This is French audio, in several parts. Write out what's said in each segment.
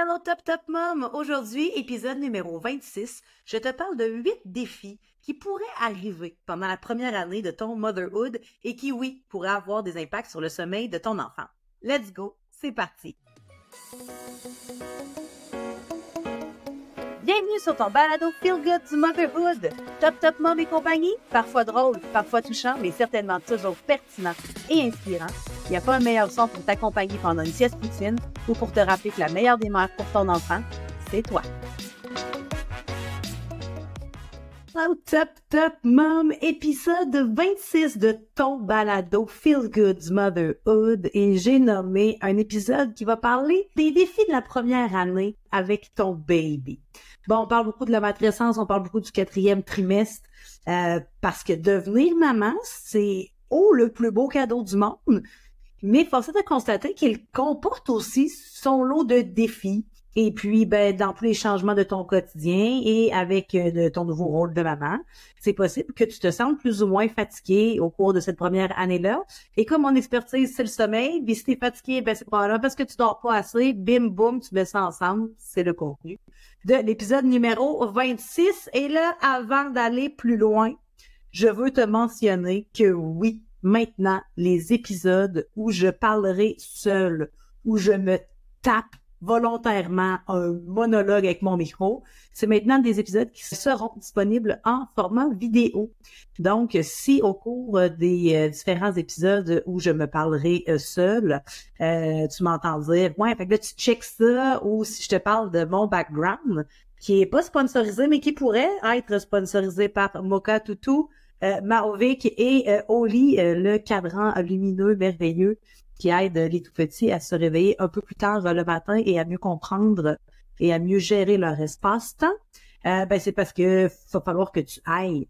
Hello Top Top Mom! Aujourd'hui, épisode numéro 26, je te parle de 8 défis qui pourraient arriver pendant la première année de ton motherhood et qui, oui, pourraient avoir des impacts sur le sommeil de ton enfant. Let's go, c'est parti! Bienvenue sur ton balado Feel Good du Motherhood. Top Top Mom et compagnie, parfois drôle, parfois touchant, mais certainement toujours pertinent et inspirant. Il n'y a pas un meilleur son pour t'accompagner pendant une sieste poutine ou pour te rappeler que la meilleure des mères pour ton enfant, c'est toi. Oh, Top Top Mom, épisode 26 de ton balado Feel Good du Motherhood, et j'ai nommé un épisode qui va parler des défis de la première année avec ton baby. Bon, on parle beaucoup de la matrescence, on parle beaucoup du 4e trimestre, parce que devenir maman, c'est le plus beau cadeau du monde, mais force est de constater qu'il comporte aussi son lot de défis. Et puis, dans tous les changements de ton quotidien et avec de ton nouveau rôle de maman, c'est possible que tu te sentes plus ou moins fatigué au cours de cette première année-là. Et comme mon expertise, c'est le sommeil, puis si t'es fatigué, c'est probablement parce que tu dors pas assez, bim, boum, tu mets ça ensemble. C'est le contenu de l'épisode numéro 26. Et là, avant d'aller plus loin, je veux te mentionner que oui, maintenant, les épisodes où je parlerai seule, où je me tape volontairement un monologue avec mon micro, c'est maintenant des épisodes qui seront disponibles en format vidéo. Donc, si au cours des différents épisodes où je me parlerai seule, tu m'entends dire, ouais, fait que là, tu checks ça, ou si je te parle de mon background, qui est pas sponsorisé, mais qui pourrait être sponsorisé par Mocha Toutou, Maovic et Oli, le cadran lumineux merveilleux qui aide les tout-petits à se réveiller un peu plus tard le matin et à mieux comprendre et à mieux gérer leur espace-temps. C'est parce que va falloir que tu ailles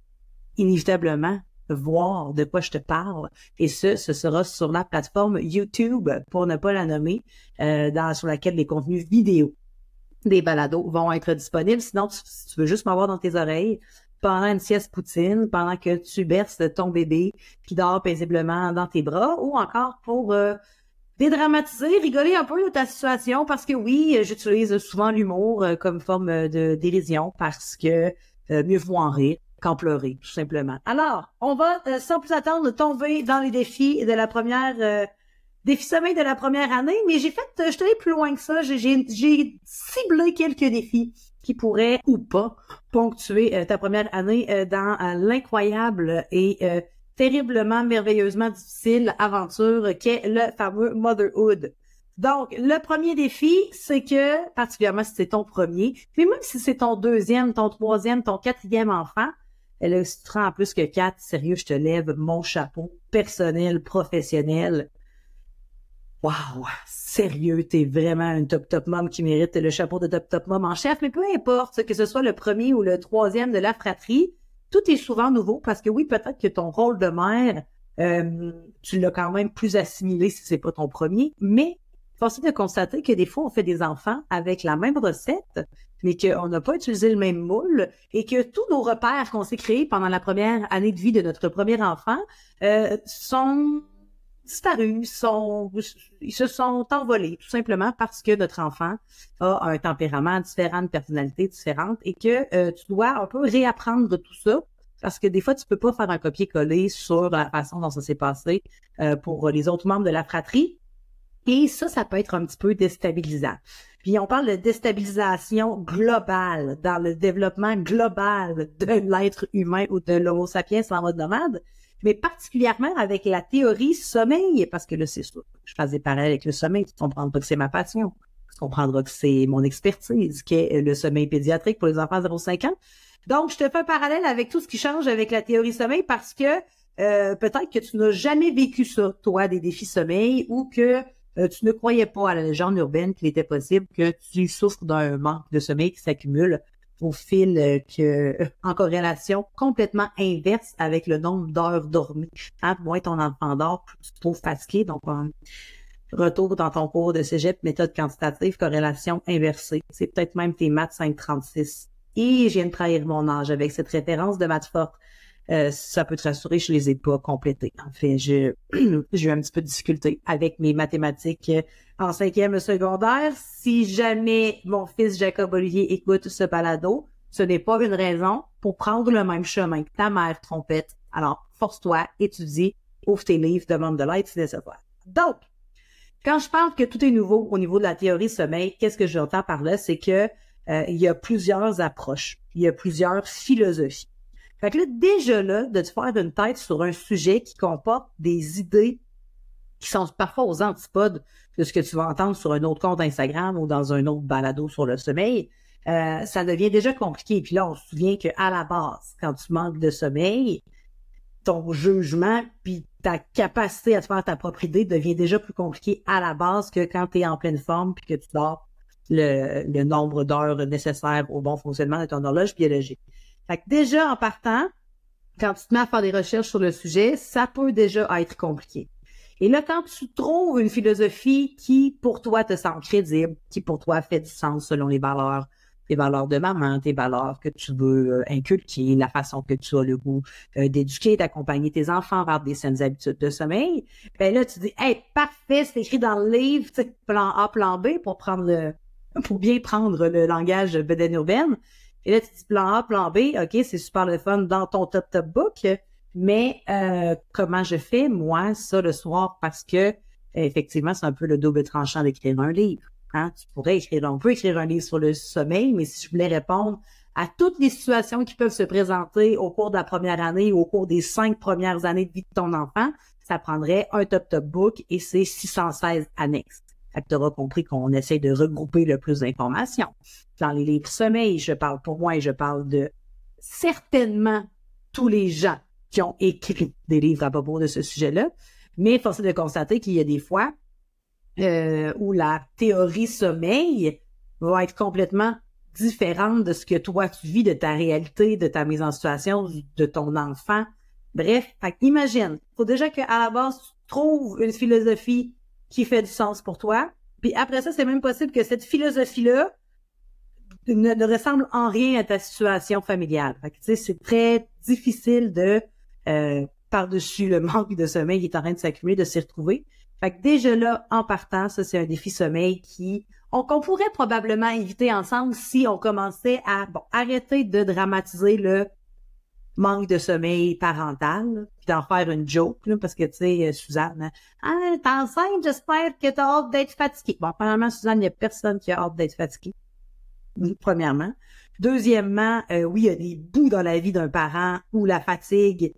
inévitablement voir de quoi je te parle. Et ce sera sur la plateforme YouTube, pour ne pas la nommer, sur laquelle les contenus vidéo des balados vont être disponibles. Sinon, si tu veux juste m'avoir dans tes oreilles pendant une sieste poutine, pendant que tu berces ton bébé qui dort paisiblement dans tes bras, ou encore pour dédramatiser, rigoler un peu de ta situation, parce que oui, j'utilise souvent l'humour comme forme de dérision, parce que mieux vaut en rire qu'en pleurer, tout simplement. Alors, on va, sans plus attendre, tomber dans les défis de la première défi sommeil de la première année, mais je suis allée plus loin que ça, j'ai ciblé quelques défis qui pourrait ou pas ponctuer ta première année dans l'incroyable et terriblement, merveilleusement difficile aventure qu'est le fameux motherhood. Donc, le premier défi, c'est que, particulièrement si c'est ton premier, mais même si c'est ton deuxième, ton troisième, ton 4e enfant, là, si tu te rends en plus que 4, sérieux, je te lève mon chapeau personnel, professionnel. Wow, sérieux, t'es vraiment une top mom qui mérite le chapeau de top mom en chef, mais peu importe que ce soit le premier ou le troisième de la fratrie, tout est souvent nouveau parce que oui, peut-être que ton rôle de mère, tu l'as quand même plus assimilé si c'est pas ton premier, mais force est de constater que des fois on fait des enfants avec la même recette, mais qu'on n'a pas utilisé le même moule et que tous nos repères qu'on s'est créés pendant la première année de vie de notre premier enfant sont disparus, ils se sont envolés, tout simplement parce que notre enfant a un tempérament différent, une personnalité différente, et que tu dois un peu réapprendre tout ça, parce que des fois, tu peux pas faire un copier-coller sur la façon dont ça s'est passé pour les autres membres de la fratrie, et ça peut être un petit peu déstabilisant. Puis on parle de déstabilisation globale dans le développement global de l'être humain ou de l'homo sapiens en mode nomade, mais particulièrement avec la théorie sommeil, parce que là, c'est ça. Je faisais pareil avec le sommeil. Tu comprendras que c'est ma passion. Tu comprendras que c'est mon expertise, qui est le sommeil pédiatrique pour les enfants 0-5 ans. Donc, je te fais un parallèle avec tout ce qui change avec la théorie sommeil, parce que peut-être que tu n'as jamais vécu ça, toi, des défis sommeil, ou que tu ne croyais pas à la légende urbaine qu'il était possible que tu souffres d'un manque de sommeil qui s'accumule au fil en corrélation complètement inverse avec le nombre d'heures dormies. Moins ton enfant dort, plus tu te trouves fatigué. Donc, retour dans ton cours de cégep, méthode quantitative, corrélation inversée. C'est peut-être même tes maths 536. Et je viens de trahir mon âge avec cette référence de maths forte. Ça peut te rassurer, je les ai pas complétés. En fait, j'ai eu un petit peu de difficulté avec mes mathématiques en 5e secondaire. Si jamais mon fils Jacob-Olivier écoute ce balado, ce n'est pas une raison pour prendre le même chemin que ta mère trompette. Alors, force-toi, étudie, ouvre tes livres, demande de l'aide si nécessaire. Donc, quand je parle que tout est nouveau au niveau de la théorie sommeil, qu'est-ce que j'entends par là? C'est que il y a plusieurs approches, il y a plusieurs philosophies. Fait que là, déjà là, de te faire une tête sur un sujet qui comporte des idées qui sont parfois aux antipodes de ce que tu vas entendre sur un autre compte Instagram ou dans un autre balado sur le sommeil, ça devient déjà compliqué. Puis là, on se souvient qu'à la base, quand tu manques de sommeil, ton jugement puis ta capacité à te faire ta propre idée devient déjà plus compliqué à la base que quand tu es en pleine forme puis que tu dors le nombre d'heures nécessaires au bon fonctionnement de ton horloge biologique. Fait que déjà, en partant, quand tu te mets à faire des recherches sur le sujet, ça peut déjà être compliqué. Et là, quand tu trouves une philosophie qui, pour toi, te semble crédible, qui, pour toi, fait du sens selon les valeurs de maman, tes valeurs que tu veux inculquer, la façon que tu as le goût d'éduquer, d'accompagner tes enfants vers des saines habitudes de sommeil, ben là, tu dis, hey, parfait, c'est écrit dans le livre, tu sais, plan A, plan B, pour bien prendre le langage bedaine urbaine. Et là, tu dis plan A, plan B, OK, c'est super le fun dans ton top book, mais comment je fais, moi, ça, le soir, parce que, effectivement, c'est un peu le double tranchant d'écrire un livre. Hein? On peut écrire un livre sur le sommeil, mais si je voulais répondre à toutes les situations qui peuvent se présenter au cours de la première année ou au cours des 5 premières années de vie de ton enfant, ça prendrait un top book et c'est 616 annexes. Fait que tu auras compris qu'on essaie de regrouper le plus d'informations. Dans les livres sommeil, je parle pour moi et je parle de certainement tous les gens qui ont écrit des livres à propos de ce sujet-là, mais force est de constater qu'il y a des fois où la théorie sommeil va être complètement différente de ce que toi tu vis, de ta réalité, de ta mise en situation, de ton enfant. Bref, imagine, faut déjà qu'à la base, tu trouves une philosophie qui fait du sens pour toi, puis après ça, c'est même possible que cette philosophie-là ne ressemble en rien à ta situation familiale. Fait que, tu sais, c'est très difficile de, par-dessus le manque de sommeil qui est en train de s'accumuler, de s'y retrouver. Fait que déjà là, en partant, ça, c'est un défi sommeil qu'on pourrait probablement éviter ensemble si on commençait à, arrêter de dramatiser le manque de sommeil parental, puis d'en faire une joke, là, parce que, tu sais, Suzanne, t'es enceinte, j'espère que t'as hâte d'être fatiguée. Bon, premièrement, Suzanne, il n'y a personne qui a hâte d'être fatiguée. Premièrement. Deuxièmement, oui, il y a des bouts dans la vie d'un parent où la fatigue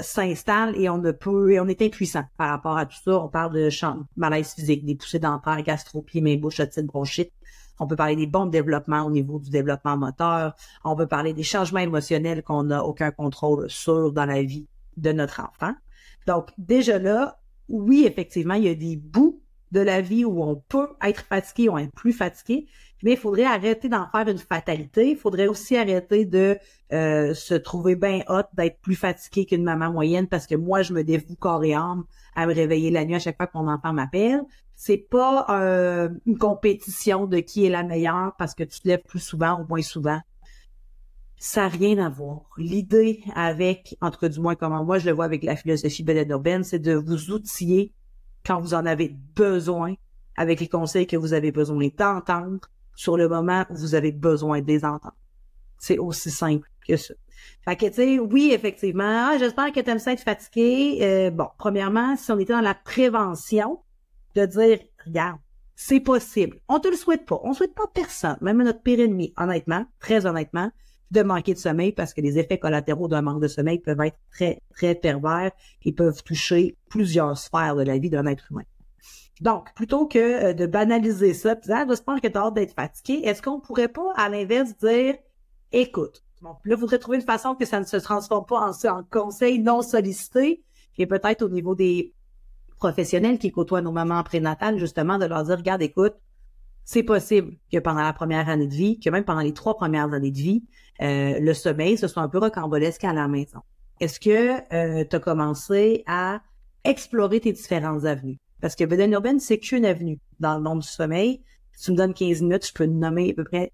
s'installe et on est impuissant par rapport à tout ça. On parle de malaise physique, des poussées dentaires, gastro-pieds, mains, bouche, otite, bronchite. On peut parler des bons développements au niveau du développement moteur. On peut parler des changements émotionnels qu'on n'a aucun contrôle sur dans la vie de notre enfant. Donc, déjà là, oui, effectivement, il y a des bouts de la vie où on peut être fatigué ou être plus fatigué, mais il faudrait arrêter d'en faire une fatalité. Il faudrait aussi arrêter de se trouver bien hot d'être plus fatigué qu'une maman moyenne parce que moi, je me dévoue corps et âme à me réveiller la nuit à chaque fois que mon enfant m'appelle. C'est pas une compétition de qui est la meilleure parce que tu te lèves plus souvent ou moins souvent. Ça n'a rien à voir. L'idée avec, en tout cas du moins comment moi je le vois avec la philosophie bedaine urbaine, c'est de vous outiller quand vous en avez besoin, avec les conseils que vous avez besoin d'entendre sur le moment où vous avez besoin de les entendre. C'est aussi simple que ça. Fait que, tu sais, oui, effectivement, j'espère que tu aimes ça être fatigué. Premièrement, si on était dans la prévention, de dire, regarde, c'est possible. On te le souhaite pas. On souhaite pas personne, même à notre pire ennemi, honnêtement, très honnêtement, de manquer de sommeil parce que les effets collatéraux d'un manque de sommeil peuvent être très, très pervers et peuvent toucher plusieurs sphères de la vie d'un être humain. Donc, plutôt que de banaliser ça, puis j'espère que tu as hâte d'être fatigué, est-ce qu'on pourrait pas, à l'inverse, dire, écoute, là, il faudrait trouver une façon que ça ne se transforme pas en conseil non sollicité, et peut-être au niveau des professionnels qui côtoient nos mamans prénatales, justement, de leur dire, regarde, écoute, c'est possible que pendant la première année de vie, que même pendant les 3 premières années de vie, le sommeil, ce soit un peu rocambolesque à la maison. Est-ce que tu as commencé à explorer tes différentes avenues? Parce que bedaine urbaine, c'est qu'une avenue dans le monde du sommeil. Si tu me donnes 15 minutes, je peux nommer à peu près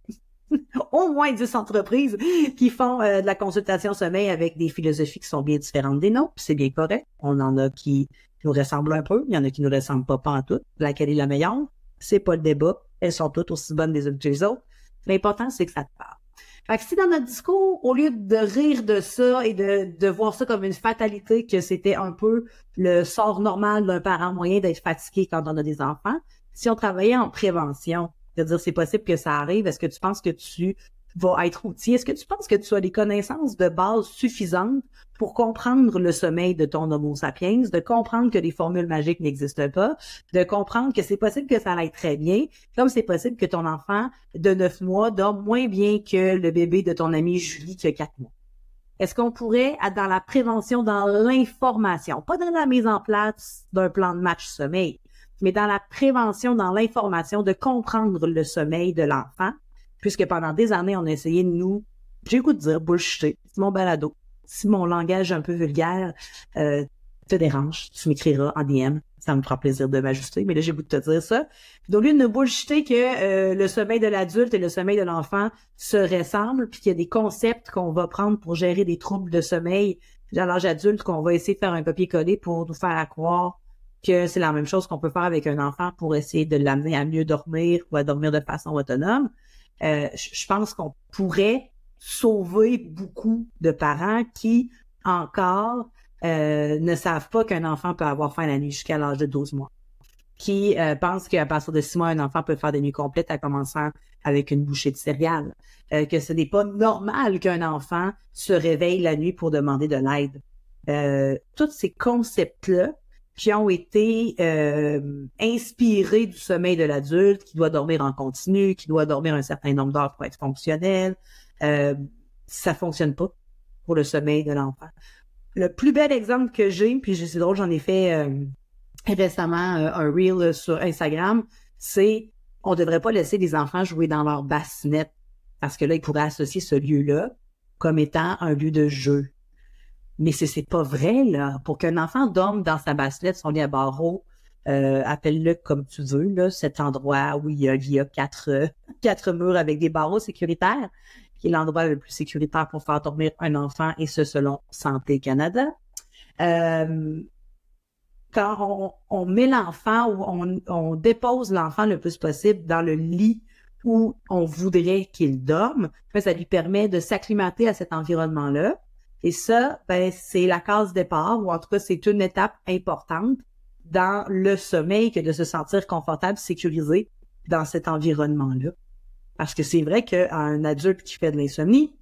au moins 10 entreprises qui font de la consultation sommeil avec des philosophies qui sont bien différentes des nôtres, c'est bien correct. On en a qui nous ressemblent un peu, il y en a qui nous ressemblent pas en tout. Laquelle est la meilleure? C'est pas le débat. Elles sont toutes aussi bonnes les unes que les autres. L'important, c'est que ça te parle. Fait que si dans notre discours, au lieu de rire de ça et de voir ça comme une fatalité, que c'était un peu le sort normal d'un parent moyen d'être fatigué quand on a des enfants, si on travaillait en prévention, de dire c'est possible que ça arrive, est-ce que tu penses que tu vas être outillé? Est-ce que tu penses que tu as les connaissances de base suffisantes pour comprendre le sommeil de ton Homo sapiens, de comprendre que les formules magiques n'existent pas, de comprendre que c'est possible que ça aille très bien, comme c'est possible que ton enfant de 9 mois dorme moins bien que le bébé de ton amie Julie qui a 4 mois? Est-ce qu'on pourrait être dans la prévention, dans l'information, pas dans la mise en place d'un plan de match sommeil, mais dans la prévention, dans l'information, de comprendre le sommeil de l'enfant, puisque pendant des années, on a essayé de nous, j'ai le goût de dire, bullshiter, c'est mon balado. Si mon langage un peu vulgaire te dérange, tu m'écriras en DM, ça me fera plaisir de m'ajuster, mais là, j'ai le goût de te dire ça. Puis, au lieu de nous bullshiter que le sommeil de l'adulte et le sommeil de l'enfant se ressemblent, puis qu'il y a des concepts qu'on va prendre pour gérer des troubles de sommeil à l'âge adulte, qu'on va essayer de faire un copier-coller pour nous faire croire que c'est la même chose qu'on peut faire avec un enfant pour essayer de l'amener à mieux dormir ou à dormir de façon autonome. Je pense qu'on pourrait sauver beaucoup de parents qui, encore, ne savent pas qu'un enfant peut avoir faim la nuit jusqu'à l'âge de 12 mois. Qui pensent qu'à partir de 6 mois, un enfant peut faire des nuits complètes en commençant avec une bouchée de céréales. Que ce n'est pas normal qu'un enfant se réveille la nuit pour demander de l'aide. Tous ces concepts-là qui ont été inspirés du sommeil de l'adulte, qui doit dormir en continu, qui doit dormir un certain nombre d'heures pour être fonctionnel, ça fonctionne pas pour le sommeil de l'enfant. Le plus bel exemple que j'ai, puis c'est drôle, j'en ai fait récemment un reel sur Instagram, c'est on devrait pas laisser les enfants jouer dans leur bassinette parce que là, ils pourraient associer ce lieu-là comme étant un lieu de jeu. Mais c'est pas vrai, là. Pour qu'un enfant dorme dans sa bassinette, son lit à barreaux, appelle-le comme tu veux, là, cet endroit où il y a quatre murs avec des barreaux sécuritaires, qui est l'endroit le plus sécuritaire pour faire dormir un enfant, et ce, selon Santé Canada. Quand on met l'enfant ou on dépose l'enfant le plus possible dans le lit où on voudrait qu'il dorme, ça lui permet de s'acclimater à cet environnement-là. Et ça, c'est la case départ, ou en tout cas, c'est une étape importante dans le sommeil que de se sentir confortable, sécurisé dans cet environnement-là. Parce que c'est vrai qu'à un adulte qui fait de l'insomnie,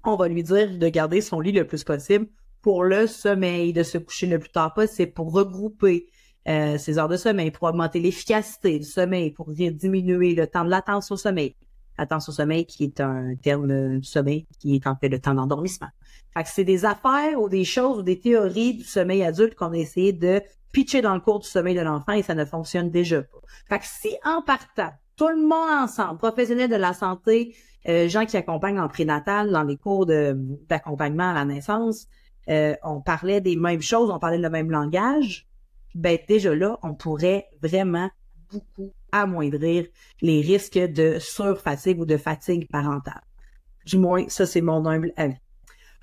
on va lui dire de garder son lit le plus possible pour le sommeil, de se coucher le plus tard possible, pour regrouper ses heures de sommeil, pour augmenter l'efficacité du sommeil, pour diminuer le temps de latence au sommeil. Latence au sommeil qui est un terme du sommeil qui est en fait le temps d'endormissement. Fait que c'est des affaires ou des choses ou des théories du sommeil adulte qu'on a essayé de pitcher dans le cours du sommeil de l'enfant et ça ne fonctionne déjà pas. Fait que si en partant, tout le monde ensemble, professionnels de la santé, gens qui accompagnent en prénatal, dans les cours d'accompagnement à la naissance, on parlait des mêmes choses, on parlait le même langage, déjà là, on pourrait vraiment beaucoup amoindrir les risques de surfatigue ou de fatigue parentale. Du moins, ça, c'est mon humble avis.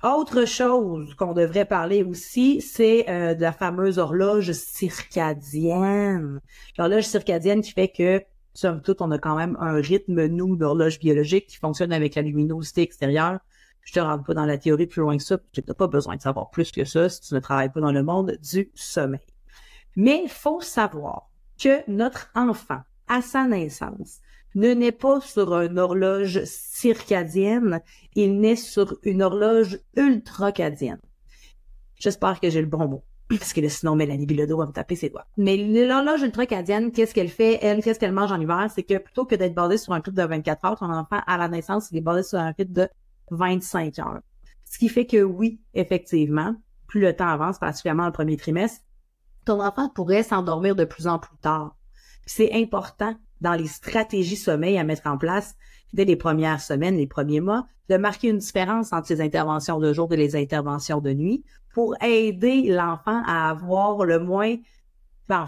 Autre chose qu'on devrait parler aussi, c'est de la fameuse horloge circadienne. L'horloge circadienne qui fait que, somme toute, on a quand même un rythme, nous, d'horloge biologique qui fonctionne avec la luminosité extérieure. Je te rentre pas dans la théorie plus loin que ça, tu n'as pas besoin de savoir plus que ça si tu ne travailles pas dans le monde du sommeil. Mais il faut savoir que notre enfant, à sa naissance, ne naît pas sur une horloge circadienne, il naît sur une horloge ultracadienne. J'espère que j'ai le bon mot, parce que sinon Mélanie Bilodeau va me taper ses doigts. Mais l'horloge ultracadienne, qu'est-ce qu'elle fait? Elle, qu'est-ce qu'elle mange en hiver? C'est que plutôt que d'être basée sur un rythme de 24 heures, ton enfant, à la naissance, il est basé sur un rythme de 25 heures. Ce qui fait que oui, effectivement, plus le temps avance, particulièrement le premier trimestre, ton enfant pourrait s'endormir de plus en plus tard. C'est important dans les stratégies sommeil à mettre en place dès les premières semaines, les premiers mois, de marquer une différence entre les interventions de jour et les interventions de nuit pour aider l'enfant à avoir le moins,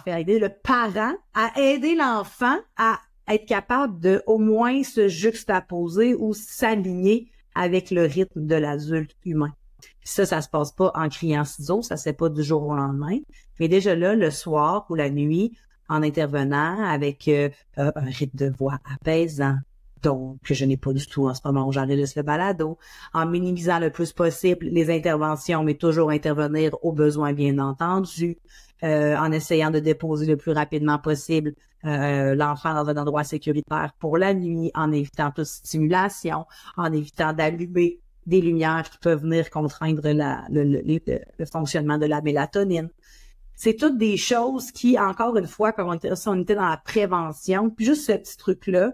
aider le parent à aider l'enfant à être capable de au moins se juxtaposer ou s'aligner avec le rythme de l'adulte humain. Puis ça se passe pas en criant ciseaux, ça se fait pas du jour au lendemain. Mais déjà là, le soir ou la nuit, en intervenant avec un rythme de voix apaisant, donc que je n'ai pas du tout en ce moment où j'enregistre le balado, en minimisant le plus possible les interventions, mais toujours intervenir aux besoins bien entendu, en essayant de déposer le plus rapidement possible l'enfant dans un endroit sécuritaire pour la nuit, en évitant toute stimulation, en évitant d'allumer des lumières qui peuvent venir contraindre le fonctionnement de la mélatonine. C'est toutes des choses qui, encore une fois, quand on était dans la prévention, puis juste ce petit truc-là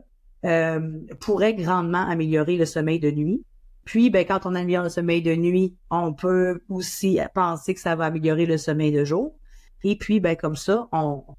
pourrait grandement améliorer le sommeil de nuit. Puis, ben, quand on améliore le sommeil de nuit, on peut aussi penser que ça va améliorer le sommeil de jour. Et puis, ben, comme ça,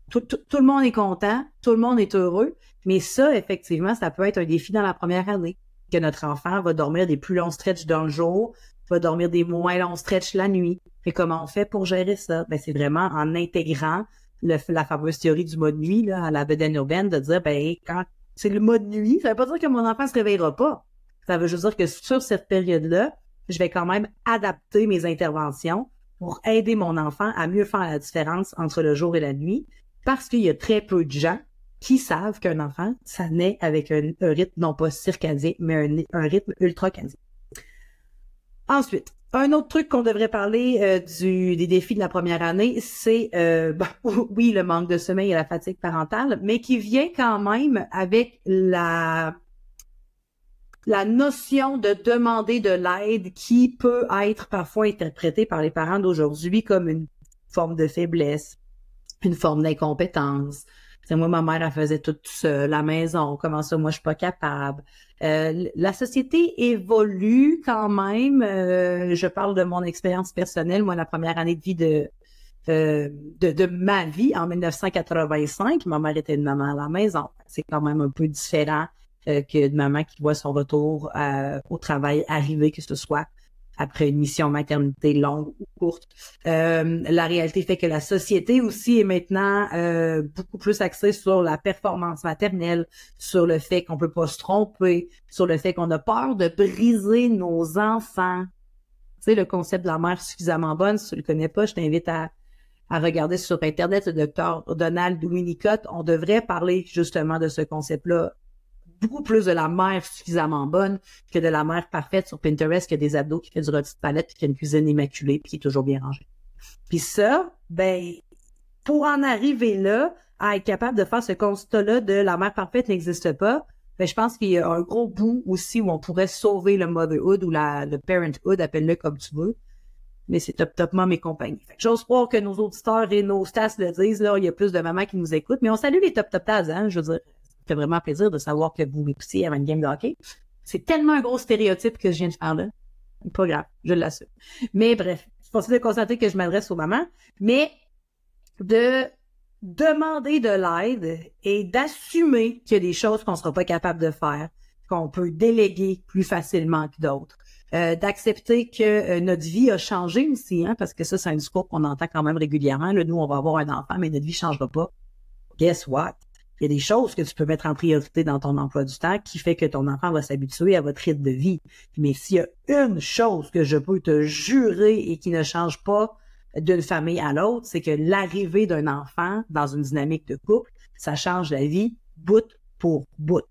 tout le monde est content, tout le monde est heureux. Mais ça, effectivement, ça peut être un défi dans la première année. Que notre enfant va dormir des plus longs stretches dans le jour, va dormir des moins longs stretches la nuit. Et comment on fait pour gérer ça? Ben, c'est vraiment en intégrant la fameuse théorie du mode nuit, là, à la bedaine urbaine, de dire, ben, quand c'est le mode nuit, ça veut pas dire que mon enfant se réveillera pas. Ça veut juste dire que sur cette période-là, je vais quand même adapter mes interventions pour aider mon enfant à mieux faire la différence entre le jour et la nuit, parce qu'il y a très peu de gens qui savent qu'un enfant, ça naît avec un rythme non pas circadien, mais un rythme ultracadien. Ensuite, un autre truc qu'on devrait parler des défis de la première année, c'est, oui, le manque de sommeil et la fatigue parentale, mais qui vient quand même avec la notion de demander de l'aide qui peut être parfois interprétée par les parents d'aujourd'hui comme une forme de faiblesse, une forme d'incompétence. C'est moi, ma mère, elle faisait tout seule, la maison, comment ça, moi, je suis pas capable. La société évolue quand même. Je parle de mon expérience personnelle. Moi, la première année de vie de ma vie, en 1985, ma mère était une maman à la maison. C'est quand même un peu différent que de maman qui voit son retour au travail arriver, que ce soit après une mission maternité longue ou courte. La réalité fait que la société aussi est maintenant beaucoup plus axée sur la performance maternelle, sur le fait qu'on peut pas se tromper, sur le fait qu'on a peur de briser nos enfants. Tu sais, le concept de la mère suffisamment bonne, si tu le connais pas, je t'invite à regarder sur Internet le docteur Donald Winnicott. On devrait parler justement de ce concept-là, beaucoup plus de la mère suffisamment bonne que de la mère parfaite sur Pinterest qui a des abdos, qui fait du rôti de palette, puis qui a une cuisine immaculée, puis qui est toujours bien rangée. Puis ça, ben, pour en arriver là, à être capable de faire ce constat-là de la mère parfaite n'existe pas, ben, je pense qu'il y a un gros bout aussi où on pourrait sauver le motherhood ou le parenthood, appelle-le comme tu veux. Mais c'est top mom et compagnie. Fait que j'ose croire que nos auditeurs et nos stats le disent, là, il y a plus de mamans qui nous écoutent, mais on salue les top taz, hein, je veux dire. Ça fait vraiment plaisir de savoir que vous m'écoutiez avant une game de hockey. C'est tellement un gros stéréotype que je viens de faire là. Pas grave, je l'assume. Mais bref, c'est possible de constater que je m'adresse aux mamans, mais de demander de l'aide et d'assumer qu'il y a des choses qu'on sera pas capable de faire, qu'on peut déléguer plus facilement que d'autres. D'accepter que notre vie a changé aussi, hein, parce que ça, c'est un discours qu'on entend quand même régulièrement. Là, nous, on va avoir un enfant, mais notre vie changera pas. Guess what? Il y a des choses que tu peux mettre en priorité dans ton emploi du temps qui fait que ton enfant va s'habituer à votre rythme de vie. Mais s'il y a une chose que je peux te jurer et qui ne change pas d'une famille à l'autre, c'est que l'arrivée d'un enfant dans une dynamique de couple, ça change la vie bout pour bout.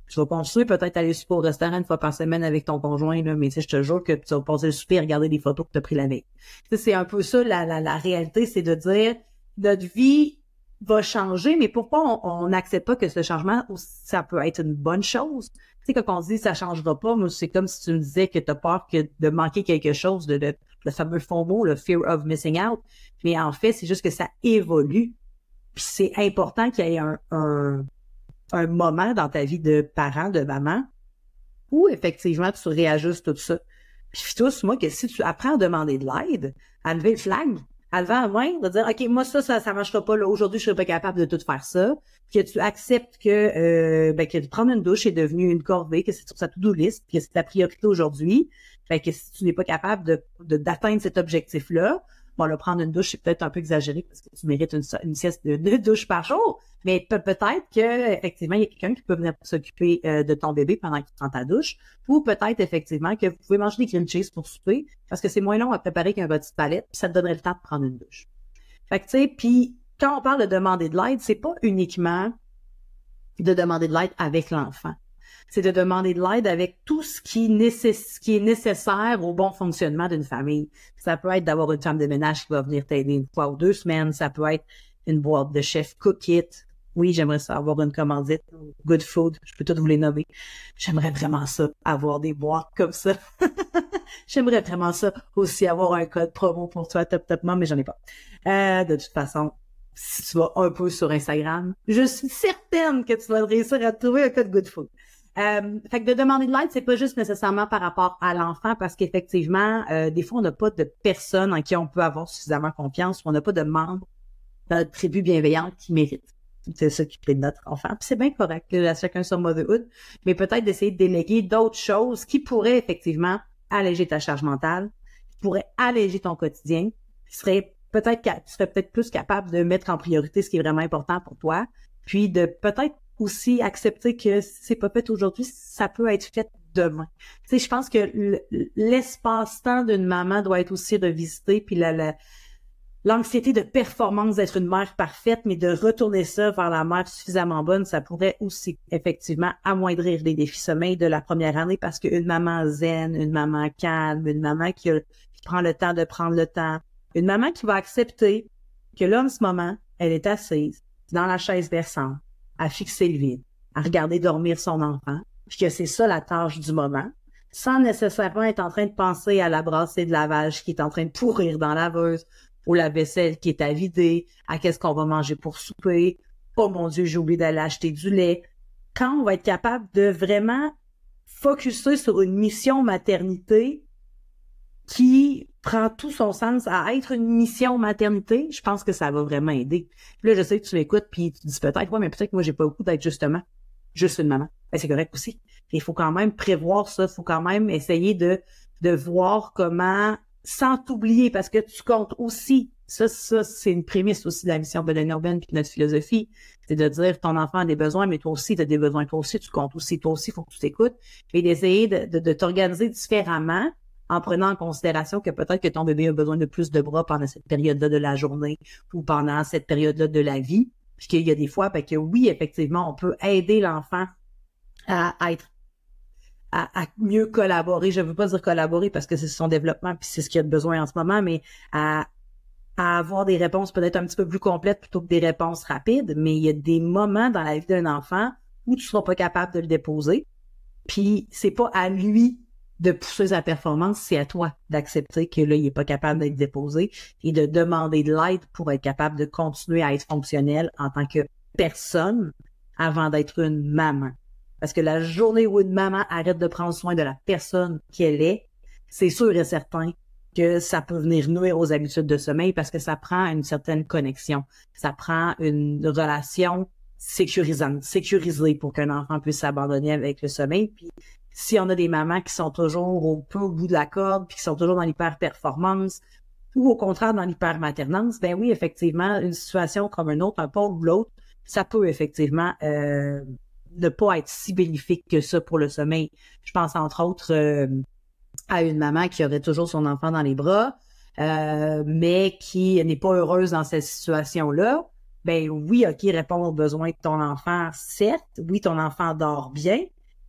Tu vas continuer peut-être à aller souper au restaurant une fois par semaine avec ton conjoint, là, mais tu sais, je te jure que tu vas passer le souper et regarder des photos que tu as prises la veille. Tu sais, c'est un peu ça, la réalité, c'est de dire notre vie va changer, mais pourquoi on n'accepte pas que ce changement, ça peut être une bonne chose? Tu sais, quand on dit ça changera pas, moi, c'est comme si tu me disais que tu as peur de manquer quelque chose, le fameux fond mot, le fear of missing out. Mais en fait, c'est juste que ça évolue. Puis c'est important qu'il y ait un moment dans ta vie de parent, de maman, où effectivement tu réajustes tout ça. Puis tous, moi, que si tu apprends à demander de l'aide, à lever le flag, à lever la main, de dire, OK, moi, ça marchera pas, là, aujourd'hui, je serai pas capable de tout faire ça, que tu acceptes que prendre une douche est devenu une corvée, que c'est sur sa to-do list, que c'est ta priorité aujourd'hui, fait que si tu n'es pas capable d'atteindre cet objectif-là, Bon, là, prendre une douche, c'est peut-être un peu exagéré parce que tu mérites une sieste de douche par jour, mais peut-être que effectivement, il y a quelqu'un qui peut venir s'occuper de ton bébé pendant qu'il prend ta douche, ou peut-être effectivement que vous pouvez manger des grilled cheese pour souper parce que c'est moins long à préparer qu'un rôti de palette, puis ça te donnerait le temps de prendre une douche. Fait que tu sais, puis quand on parle de demander de l'aide, c'est pas uniquement de demander de l'aide avec l'enfant. C'est de demander de l'aide avec tout ce qui est nécessaire au bon fonctionnement d'une famille. Ça peut être d'avoir une femme de ménage qui va venir t'aider une fois ou 2 semaines. Ça peut être une boîte de chef Cook It. Oui, j'aimerais ça avoir une commandite. Good Food, je peux toutes vous les nommer. J'aimerais vraiment ça, avoir des boîtes comme ça. J'aimerais vraiment ça aussi avoir un code promo pour toi, Top Top Mom, mais j'en ai pas. De toute façon, si tu vas un peu sur Instagram, je suis certaine que tu vas réussir à trouver un code Good Food. Fait que de demander de l'aide, c'est pas juste nécessairement par rapport à l'enfant, parce qu'effectivement, des fois, on n'a pas de personne en qui on peut avoir suffisamment confiance, ou on n'a pas de membre dans notre tribu bienveillante qui mérite de s'occuper de notre enfant. Puis c'est bien correct que chacun son motherhood, mais peut-être d'essayer de déléguer d'autres choses qui pourraient effectivement alléger ta charge mentale, qui pourraient alléger ton quotidien, qui serait peut-être tu serais peut-être plus capable de mettre en priorité ce qui est vraiment important pour toi, puis de peut-être aussi accepter que si c'est pas fait aujourd'hui, ça peut être fait demain. Tu sais, je pense que l'espace-temps d'une maman doit être aussi revisité, puis l'anxiété de performance d'être une mère parfaite, mais de retourner ça vers la mère suffisamment bonne, ça pourrait aussi effectivement amoindrir les défis sommeil de la première année, parce qu'une maman zen, une maman calme, une maman qui prend le temps de prendre le temps, une maman qui va accepter que là, en ce moment, elle est assise dans la chaise berçante, à fixer le vide, à regarder dormir son enfant, puis que c'est ça la tâche du moment, sans nécessairement être en train de penser à la brassée de lavage qui est en train de pourrir dans la laveuse, ou la vaisselle qui est à vider, à qu'est-ce qu'on va manger pour souper, oh mon Dieu, j'ai oublié d'aller acheter du lait. Quand on va être capable de vraiment focusser sur une mission maternité qui prend tout son sens à être une mission maternité, je pense que ça va vraiment aider. Puis là, je sais que tu m'écoutes, puis tu dis peut-être, ouais, mais peut-être que moi, j'ai pas beaucoup d'être justement juste une maman. Ben, c'est correct aussi. Il faut quand même prévoir ça, il faut quand même essayer de voir comment, sans t'oublier, parce que tu comptes aussi, ça c'est une prémisse aussi de la mission Beden Urban puis de notre philosophie, c'est de dire ton enfant a des besoins, mais toi aussi, tu as des besoins, toi aussi, tu comptes aussi, toi aussi, il faut que tu t'écoutes, et d'essayer de t'organiser différemment, en prenant en considération que peut-être que ton bébé a besoin de plus de bras pendant cette période-là de la journée ou pendant cette période-là de la vie. Puis qu'il y a des fois, que oui, effectivement, on peut aider l'enfant à mieux collaborer. Je ne veux pas dire collaborer parce que c'est son développement puis c'est ce qu'il a besoin en ce moment, mais à avoir des réponses peut-être un petit peu plus complètes plutôt que des réponses rapides. Mais il y a des moments dans la vie d'un enfant où tu ne seras pas capable de le déposer. Puis c'est pas à lui de pousser sa performance, c'est à toi d'accepter que là, il est pas capable d'être déposé et de demander de l'aide pour être capable de continuer à être fonctionnel en tant que personne avant d'être une maman. Parce que la journée où une maman arrête de prendre soin de la personne qu'elle est, c'est sûr et certain que ça peut venir nuire aux habitudes de sommeil parce que ça prend une certaine connexion. Ça prend une relation sécurisée pour qu'un enfant puisse s'abandonner avec le sommeil. Puis si on a des mamans qui sont toujours au bout de la corde, puis qui sont toujours dans l'hyper-performance, ou au contraire dans l'hyper-maternance, ben oui, effectivement, une situation comme une autre, un pôle ou l'autre, ça peut effectivement ne pas être si bénéfique que ça pour le sommeil. Je pense entre autres à une maman qui aurait toujours son enfant dans les bras, mais qui n'est pas heureuse dans cette situation-là. Ben oui, OK, répondre aux besoins de ton enfant, certes. Oui, ton enfant dort bien,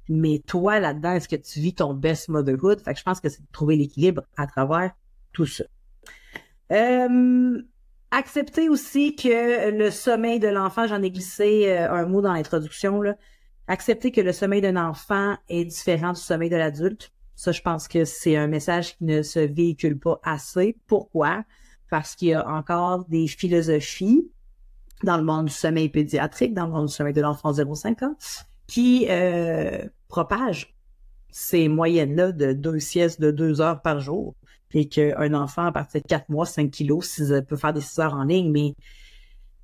mais toi, là-dedans, est-ce que tu vis ton best motherhood? Fait que je pense que c'est de trouver l'équilibre à travers tout ça. Accepter aussi que le sommeil de l'enfant, j'en ai glissé un mot dans l'introduction, là. Accepter que le sommeil d'un enfant est différent du sommeil de l'adulte. Ça, je pense que c'est un message qui ne se véhicule pas assez. Pourquoi? Parce qu'il y a encore des philosophies dans le monde du sommeil pédiatrique, dans le monde du sommeil de l'enfant 0,5 ans, qui propagent ces moyennes-là de 2 siestes de 2 heures par jour. Et qu'un enfant, à partir de 4 mois, 5 kilos, peut faire des 6 heures en ligne, mais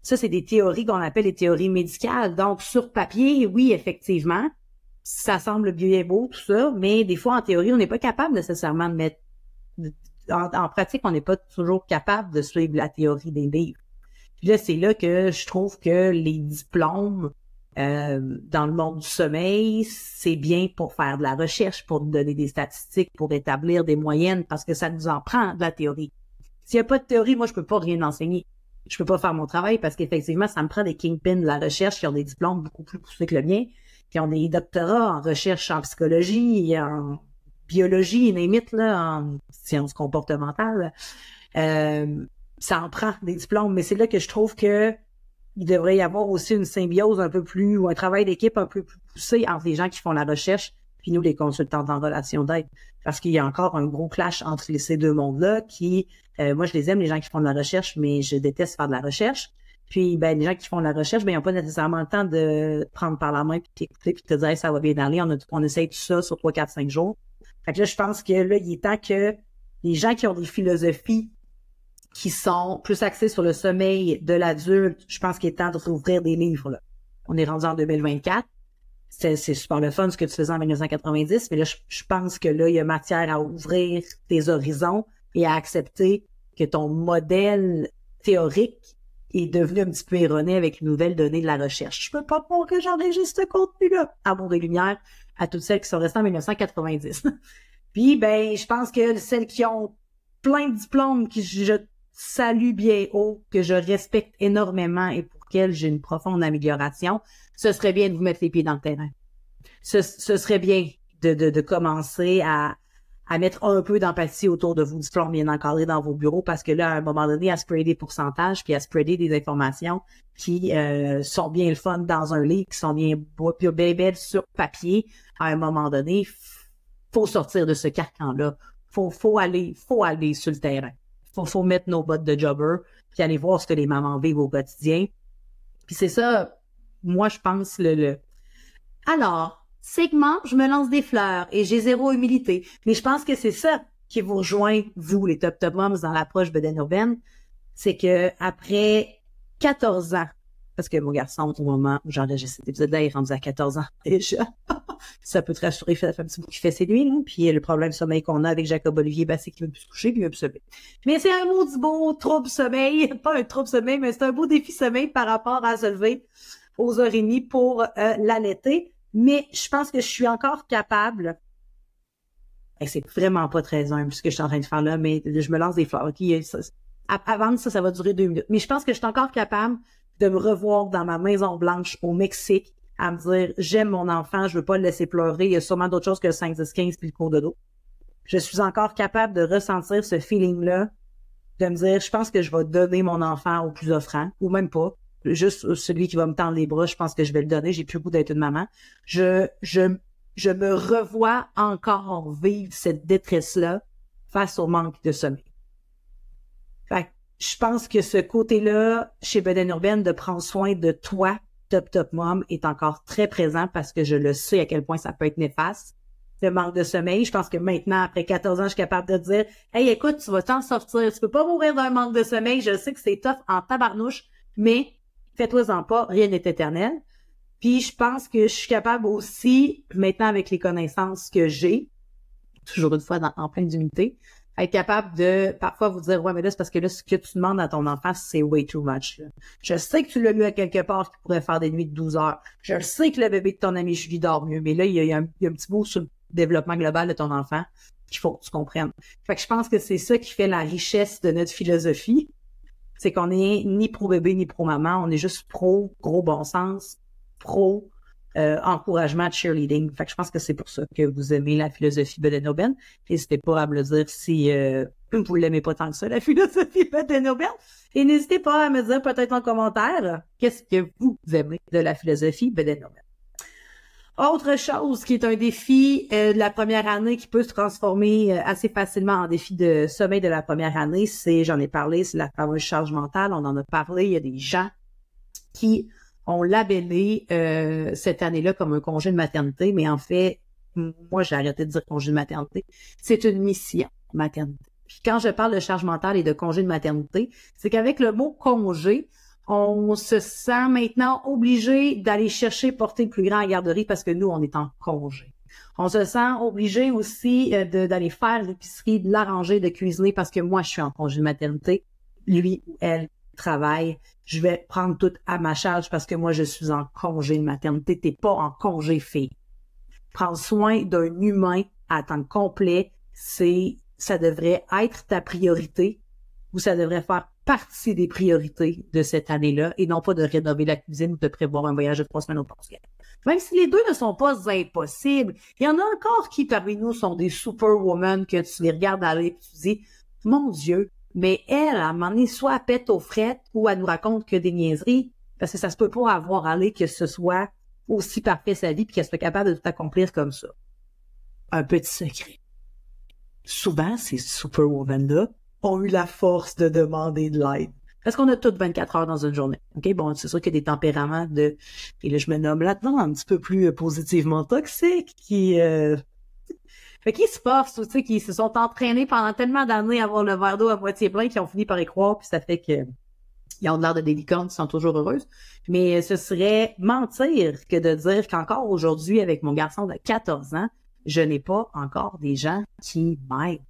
ça, c'est des théories qu'on appelle les théories médicales. Donc, sur papier, oui, effectivement, ça semble bien beau, tout ça, mais des fois, en théorie, on n'est pas capable nécessairement de mettre en pratique, on n'est pas toujours capable de suivre la théorie des livres. Puis là, c'est là que je trouve que les diplômes dans le monde du sommeil, c'est bien pour faire de la recherche, pour nous donner des statistiques, pour établir des moyennes, parce que ça nous en prend de la théorie. S'il n'y a pas de théorie, moi, je peux pas rien enseigner. Je peux pas faire mon travail parce qu'effectivement, ça me prend des kingpins de la recherche qui ont des diplômes beaucoup plus poussés que le mien, qui ont des doctorats en recherche en psychologie, en biologie, limite, là, en sciences comportementales. Ça en prend des diplômes, mais c'est là que je trouve que il devrait y avoir aussi une symbiose un peu plus, ou un travail d'équipe un peu plus poussé entre les gens qui font la recherche puis nous, les consultants en relation d'aide. Parce qu'il y a encore un gros clash entre ces deux mondes-là qui, moi, je les aime, les gens qui font de la recherche, mais je déteste faire de la recherche. Puis, ben, les gens qui font de la recherche, ben, ils n'ont pas nécessairement le temps de prendre par la main puis t'écouter puis te dire, hey, ça va bien aller, on essaye tout ça sur 3, 4, 5 jours. Fait que là, je pense que là, il est temps que les gens qui ont des philosophies qui sont plus axés sur le sommeil de l'adulte, je pense qu'il est temps de rouvrir des livres, là. On est rendu en 2024. C'est super le fun ce que tu faisais en 1990, mais là, je pense que là, il y a matière à ouvrir tes horizons et à accepter que ton modèle théorique est devenu un petit peu erroné avec une nouvelle donnée de la recherche. Je peux pas croire que j'enregistre ce contenu-là. Amour et lumière à toutes celles qui sont restées en 1990. Puis, ben, je pense que celles qui ont plein de diplômes, que je salue bien haut, que je respecte énormément et pour lesquelles j'ai une profonde amélioration, ce serait bien de vous mettre les pieds dans le terrain. Ce serait bien de commencer à mettre un peu d'empathie autour de vos diplômes bien encadrés dans vos bureaux, parce que là, à un moment donné, à spreader des pourcentages, puis à spreader des informations qui sont bien le fun dans un livre, qui sont bien belles sur papier, à un moment donné, faut sortir de ce carcan-là. Faut aller sur le terrain. Faut mettre nos bottes de jobber, puis aller voir ce que les mamans vivent au quotidien. Puis c'est ça, moi, je pense Alors, segment, je me lance des fleurs et j'ai zéro humilité. Mais je pense que c'est ça qui vous rejoint, vous, les Top Moms, dans l'approche bedaine urbaine. C'est que après 14 ans, parce que mon garçon, au moment où j'enregistre cet épisode-là, il est rendu à 14 ans déjà. Ça peut te rassurer, ça fait un petit bout qu'il fait ses nuits, là. Puis le problème sommeil qu'on a avec Jacob Olivier, ben, c'est qu'il veut plus se coucher, puis il veut plus sommeil. Mais c'est un maudit beau trouble sommeil, pas un trouble sommeil, mais c'est un beau défi sommeil par rapport à se lever aux 1h30 pour l'allaiter. Mais je pense que je suis encore capable. Et c'est vraiment pas très humble ce que je suis en train de faire là, mais je me lance des fleurs. Okay? Avant ça va durer 2 minutes. Mais je pense que je suis encore capable de me revoir dans ma Maison Blanche au Mexique, à me dire, j'aime mon enfant, je veux pas le laisser pleurer, il y a sûrement d'autres choses que le 5, 10, 15 puis le cours de dos. Je suis encore capable de ressentir ce feeling-là, de me dire, je pense que je vais donner mon enfant au plus offrant, ou même pas, juste celui qui va me tendre les bras, je pense que je vais le donner, j'ai plus le goût d'être une maman. Je me revois encore vivre cette détresse-là face au manque de sommeil. Fait que je pense que ce côté-là, chez Bedaine Urbaine, de prendre soin de toi, Top Mom, est encore très présent parce que je le sais à quel point ça peut être néfaste. Le manque de sommeil, je pense que maintenant, après 14 ans, je suis capable de dire, hey, écoute, tu vas t'en sortir, tu peux pas mourir d'un manque de sommeil, je sais que c'est tough en tabarnouche, mais fais-toi-en pas, rien n'est éternel. Puis je pense que je suis capable aussi, maintenant avec les connaissances que j'ai, toujours une fois en pleine d'humilité, être capable de parfois vous dire, ouais, mais là, c'est parce que là, ce que tu demandes à ton enfant, c'est way too much. Là. Je sais que tu l'as lu à quelque part qui pourrait faire des nuits de 12 heures. Je sais que le bébé de ton ami Julie dort mieux, mais là, il y a un petit mot sur le développement global de ton enfant qu'il faut que tu comprennes. Fait que je pense que c'est ça qui fait la richesse de notre philosophie. C'est qu'on est ni pro-bébé, ni pro-maman. On est juste pro gros bon sens, pro encouragement de cheerleading. Fait que je pense que c'est pour ça que vous aimez la philosophie Bedaine Urbaine. N'hésitez pas à me le dire si vous l'aimez pas tant que ça, la philosophie Bedaine Urbaine. Et n'hésitez pas à me dire peut-être en commentaire qu'est-ce que vous aimez de la philosophie Bedaine Urbaine. Autre chose qui est un défi de la première année qui peut se transformer assez facilement en défi de sommeil de la première année, j'en ai parlé, c'est la fameuse charge mentale. On en a parlé, il y a des gens qui ont labellé cette année-là comme un congé de maternité, mais en fait, moi j'ai arrêté de dire congé de maternité, c'est une mission maternité. Puis quand je parle de charge mentale et de congé de maternité, c'est qu'avec le mot congé, on se sent maintenant obligé d'aller chercher porter le plus grand à la garderie parce que nous, on est en congé. On se sent obligé aussi d'aller faire l'épicerie, de l'arranger, de cuisiner parce que moi, je suis en congé de maternité. Lui ou elle travaille. Je vais prendre tout à ma charge parce que moi, je suis en congé de maternité. T'es pas en congé, fille. Prendre soin d'un humain à temps complet, ça devrait être ta priorité ou ça devrait faire partie des priorités de cette année-là et non pas de rénover la cuisine ou de prévoir un voyage de 3 semaines au Portugal. Même si les deux ne sont pas impossibles, il y en a encore qui parmi nous sont des superwomen que tu les regardes aller et tu dis, mon Dieu, mais elle, à un moment donné, soit elle pète aux frettes ou elle nous raconte que des niaiseries, parce que ça se peut pas avoir allé que ce soit aussi parfait sa vie puis qu'elle soit capable de tout accomplir comme ça. Un petit secret. Souvent, ces superwomen-là ont eu la force de demander de l'aide. Parce qu'on a toutes 24 heures dans une journée. OK? Bon, c'est sûr qu'il y a des tempéraments et là, je me nomme là-dedans un petit peu plus positivement toxiques qui se forcent, tu sais, qui se sont entraînés pendant tellement d'années à avoir le verre d'eau à moitié plein qu'ils ont fini par y croire puis ça fait que ils ont l'air de des licornes qui sont toujours heureuses. Mais ce serait mentir que de dire qu'encore aujourd'hui, avec mon garçon de 14 ans, je n'ai pas encore des gens qui m'aident.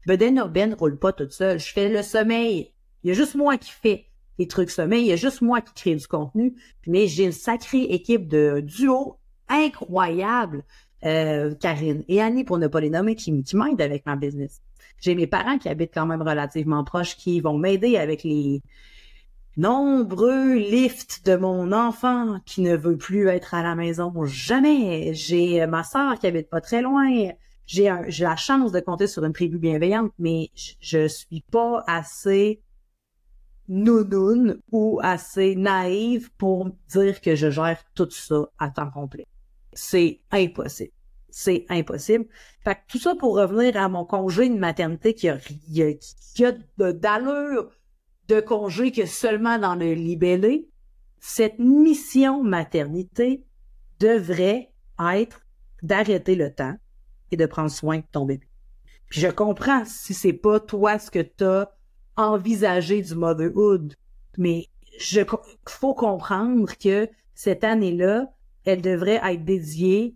Beden urbaine ne roule pas toute seule. Je fais le sommeil. Il y a juste moi qui fais les trucs sommeil. Il y a juste moi qui crée du contenu. Mais j'ai une sacrée équipe de duo incroyable. Karine et Annie, pour ne pas les nommer, qui m'aident avec ma business. J'ai mes parents qui habitent quand même relativement proches, qui vont m'aider avec les nombreux lifts de mon enfant qui ne veut plus être à la maison jamais. J'ai ma sœur qui habite pas très loin. J'ai la chance de compter sur une tribu bienveillante, mais je suis pas assez nounoune ou assez naïve pour dire que je gère tout ça à temps complet. C'est impossible. C'est impossible. Fait que tout ça pour revenir à mon congé de maternité qui a d'allure de congé que seulement dans le libellé, cette mission maternité devrait être d'arrêter le temps et de prendre soin de ton bébé. Puis je comprends si c'est pas toi ce que t'as envisagé du motherhood, mais faut comprendre que cette année-là, elle devrait être dédiée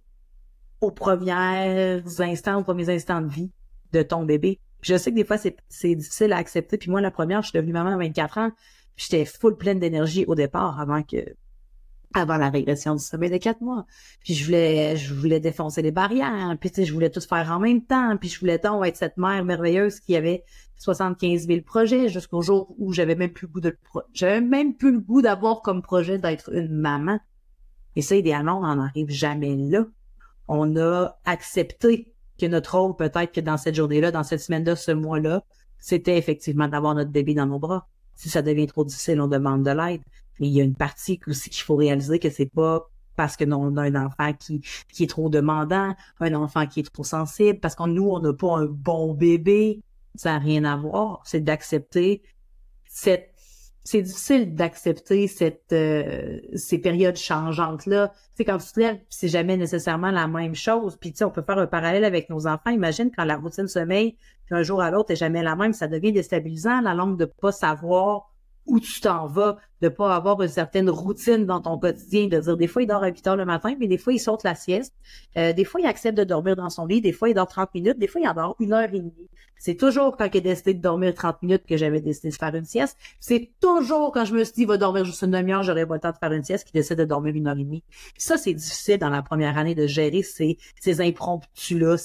aux premiers instants de vie de ton bébé. Je sais que des fois, c'est difficile à accepter. Puis moi, la première, je suis devenue maman à 24 ans. J'étais full pleine d'énergie au départ avant la régression du sommeil de 4 mois. Puis je voulais défoncer les barrières. Puis tu sais, je voulais tout faire en même temps. Puis je voulais donc être cette mère merveilleuse qui avait 75 000 projets jusqu'au jour où j'avais même plus le goût d'avoir comme projet d'être une maman. Et ça, idéalement, on n'en arrive jamais là. On a accepté que notre rôle, peut-être que dans cette journée-là, dans cette semaine-là, ce mois-là, c'était effectivement d'avoir notre bébé dans nos bras. Si ça devient trop difficile, on demande de l'aide. Mais il y a une partie aussi qu'il faut réaliser que c'est pas parce que on a un enfant qui est trop demandant, un enfant qui est trop sensible, parce qu'on on n'a pas un bon bébé. Ça n'a rien à voir. C'est d'accepter c'est difficile d'accepter ces périodes changeantes-là. Tu sais, quand tu te lèves, c'est jamais nécessairement la même chose. Puis tu sais, on peut faire un parallèle avec nos enfants. Imagine quand la routine sommeil, d'un jour à l'autre, est jamais la même, ça devient déstabilisant, la langue de pas savoir où tu t'en vas, de pas avoir une certaine routine dans ton quotidien, de dire des fois il dort à 8 heures le matin, mais des fois il saute la sieste, des fois il accepte de dormir dans son lit, des fois il dort 30 minutes, des fois il en dort 1h30. C'est toujours quand il a décidé de dormir 30 minutes que j'avais décidé de faire une sieste. C'est toujours quand je me suis dit il va dormir juste une demi-heure, j'aurais pas le temps de faire une sieste, qu'il décide de dormir 1h30. Ça, c'est difficile dans la première année de gérer ces impromptus-là,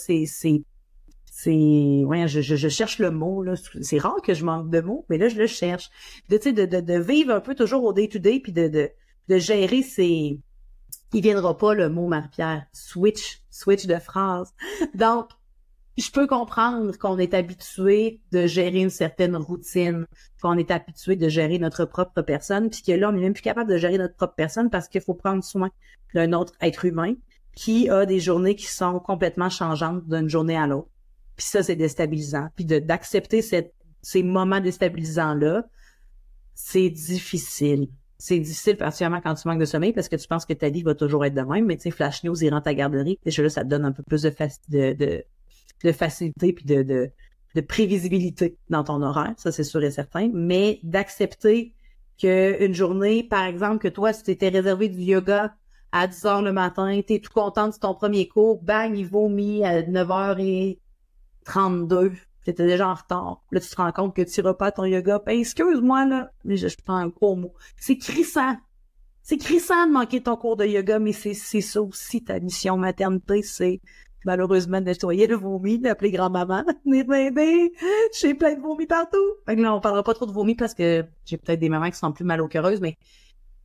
je cherche le mot, là. C'est rare que je manque de mots, mais là, je le cherche. De vivre un peu toujours au day-to-day, puis de gérer il viendra pas le mot, Marie-Pierre. Switch de phrase. Donc, je peux comprendre qu'on est habitué de gérer une certaine routine, qu'on est habitué de gérer notre propre personne, puis que là, on est même plus capable de gérer notre propre personne parce qu'il faut prendre soin d'un autre être humain qui a des journées qui sont complètement changeantes d'une journée à l'autre. Puis ça, c'est déstabilisant. Puis d'accepter ces moments déstabilisants-là, c'est difficile. C'est difficile, particulièrement quand tu manques de sommeil, parce que tu penses que ta vie va toujours être de même. Mais tu sais, Flash News, il rentre à garderie. Déjà là, ça te donne un peu plus de facilité puis de prévisibilité dans ton horaire. Ça, c'est sûr et certain. Mais d'accepter qu'une journée, par exemple, que toi, si tu étais réservé du yoga à 10 heures le matin, t'es tout contente de ton premier cours, bang, il vomit à 9h32. T'étais déjà en retard. Là, tu te rends compte que tu iras pas à ton yoga. Ben, excuse-moi, là. Mais je prends un gros mot. C'est crissant. C'est crissant de manquer ton cours de yoga, mais c'est ça aussi ta mission maternité, c'est malheureusement nettoyer le vomi, d'appeler grand-maman, venir m'aider, j'ai plein de vomi partout. Fait que là, on parlera pas trop de vomi parce que j'ai peut-être des mamans qui sont plus mal au cœureuses, mais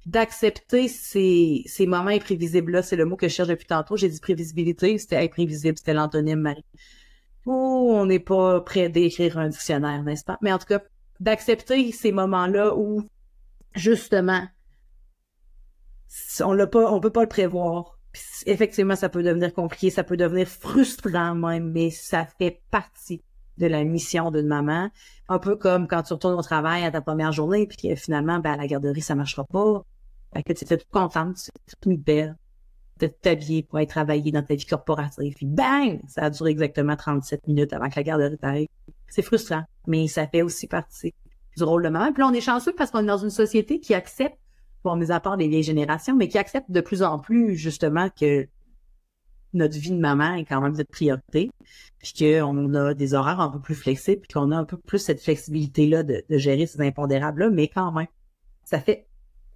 d'accepter ces moments imprévisibles-là, c'est le mot que je cherche depuis tantôt. J'ai dit prévisibilité, c'était imprévisible, c'était l'antonyme, Marie. Oh, on n'est pas prêt d'écrire un dictionnaire, n'est-ce pas? Mais en tout cas, d'accepter ces moments-là où, justement, on peut pas le prévoir. Puis, effectivement, ça peut devenir compliqué, ça peut devenir frustrant même, mais ça fait partie de la mission d'une maman. Un peu comme quand tu retournes au travail à ta première journée, puis que finalement, ben, à la garderie, ça marchera pas. Fait que tu étais toute contente, tu étais toute belle, de t'habiller pour aller travailler dans ta vie corporative. Puis bang! Ça a duré exactement 37 minutes avant que la garderie t'arrive. C'est frustrant, mais ça fait aussi partie du rôle de maman. Puis là, on est chanceux parce qu'on est dans une société qui accepte, bon, mis à part les vieilles générations, mais qui accepte de plus en plus, justement, que notre vie de maman est quand même notre priorité, puis qu'on a des horaires un peu plus flexibles, puis qu'on a un peu plus cette flexibilité-là de gérer ces impondérables-là, mais quand même, ça fait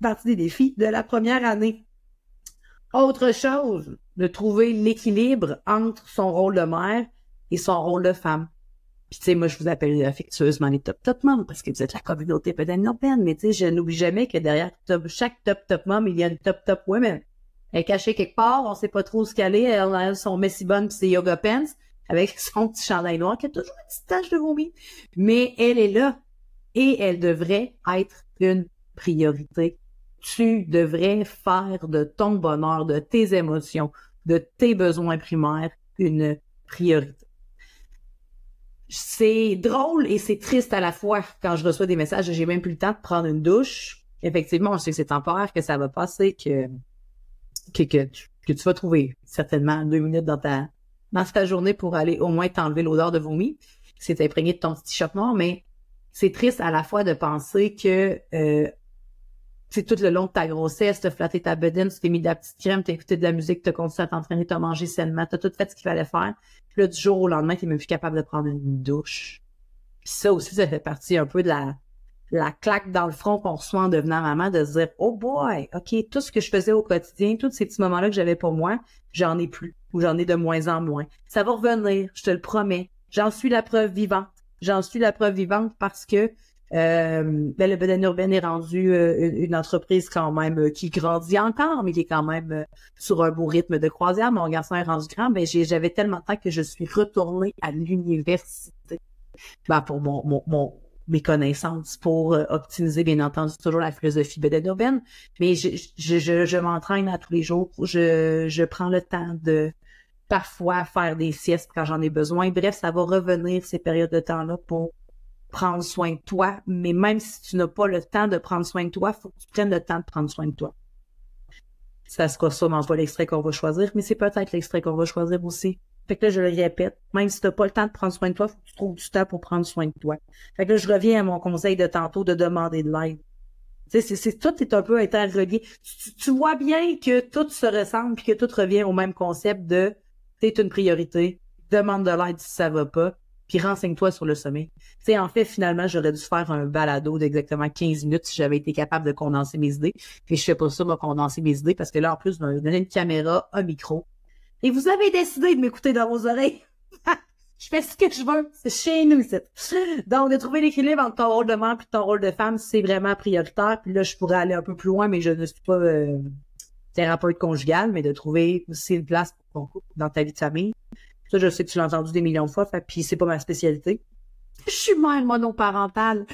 partie des défis de la première année. Autre chose, de trouver l'équilibre entre son rôle de mère et son rôle de femme. Puis tu sais, moi, je vous appelle affectueusement les top mom parce que vous êtes la communauté peut-être urbaine, mais tu sais, je n'oublie jamais que derrière chaque top mom, il y a une top women. Elle est cachée quelque part, on sait pas trop ce qu'elle est, elle a son messy bun pis ses yoga pants avec son petit chandail noir qui a toujours une petite tache de vomi. Mais elle est là et elle devrait être une priorité. Tu devrais faire de ton bonheur, de tes émotions, de tes besoins primaires une priorité. C'est drôle et c'est triste à la fois quand je reçois des messages, j'ai même plus le temps de prendre une douche. Effectivement, on sait que c'est temporaire, que ça va passer, que tu vas trouver certainement 2 minutes dans ta journée pour aller au moins t'enlever l'odeur de vomi. C'est imprégné de ton petit t-shirt noir, mais c'est triste à la fois de penser que c'est tout le long de ta grossesse, t'as flatté ta bedaine, tu t'es mis de la petite crème, t'as écouté de la musique, t'as continué à t'entraîner, t'as mangé sainement, t'as tout fait ce qu'il fallait faire. Puis là, du jour au lendemain, t'es même plus capable de prendre une douche. Puis ça aussi, ça fait partie un peu de la claque dans le front qu'on reçoit en devenant maman, de se dire « Oh boy, OK, tout ce que je faisais au quotidien, tous ces petits moments-là que j'avais pour moi, j'en ai plus, ou j'en ai de moins en moins. Ça va revenir, je te le promets. J'en suis la preuve vivante. J'en suis la preuve vivante parce que le Bedaine urbaine est rendu une entreprise quand même qui grandit encore, mais qui est quand même sur un beau rythme de croisière. Mon garçon est rendu grand, ben j'avais tellement de temps que je suis retournée à l'université. Ben, pour mes connaissances, pour optimiser, bien entendu, toujours la philosophie Bedaine urbaine. Mais je m'entraîne à tous les jours. Je prends le temps de parfois faire des siestes quand j'en ai besoin. Bref, ça va revenir ces périodes de temps-là pour prendre soin de toi, mais même si tu n'as pas le temps de prendre soin de toi, faut que tu prennes le temps de prendre soin de toi. Ça sera sûrement pas l'extrait qu'on va choisir, mais c'est peut-être l'extrait qu'on va choisir aussi. Fait que là, je le répète, même si t'as pas le temps de prendre soin de toi, faut que tu trouves du temps pour prendre soin de toi. Fait que là, je reviens à mon conseil de tantôt de demander de l'aide. Tu sais, tout est un peu interrelié. Tu vois bien que tout se ressemble puis que tout revient au même concept de t'es une priorité, demande de l'aide si ça va pas, puis renseigne-toi sur le sommeil. Tu sais, en fait, finalement, j'aurais dû faire un balado d'exactement 15 minutes si j'avais été capable de condenser mes idées. Puis je fais pas ça, condenser mes idées, parce que là, en plus, on m'a donné une caméra, un micro. Et vous avez décidé de m'écouter dans vos oreilles. Je fais ce que je veux. C'est chez nous, ici. Donc, de trouver l'équilibre entre ton rôle de mère et ton rôle de femme, c'est vraiment prioritaire. Puis là, je pourrais aller un peu plus loin, mais je ne suis pas thérapeute conjugale, mais de trouver aussi une place pour ton couple dans ta vie de famille. Ça, je sais que tu l'as entendu des millions de fois, puis c'est pas ma spécialité. Je suis mère monoparentale.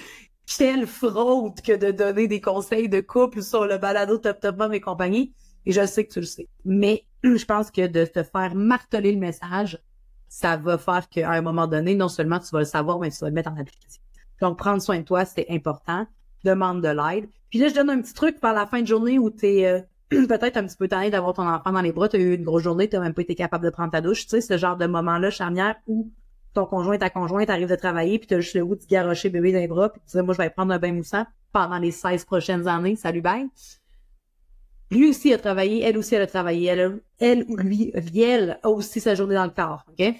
Quelle fraude que de donner des conseils de couple sur le balado Top Mom et compagnie. Et je sais que tu le sais. Mais je pense que de te faire marteler le message, ça va faire qu'à un moment donné, non seulement tu vas le savoir, mais tu vas le mettre en application. Donc, prendre soin de toi, c'est important. Demande de l'aide. Puis là, je donne un petit truc par la fin de journée où t'es peut-être un petit peu tanné d'avoir ton enfant dans les bras, t'as eu une grosse journée, t'as même pas été capable de prendre ta douche, tu sais, ce genre de moment-là charnière où ton conjoint, ta conjointe arrive de travailler, puis t'as juste le goût de te garrocher bébé dans les bras, puis tu dis, moi, je vais prendre un bain moussant pendant les 16 prochaines années, salut, bye. Lui aussi a travaillé, elle aussi elle a travaillé, elle ou lui, elle a aussi sa journée dans le corps, OK?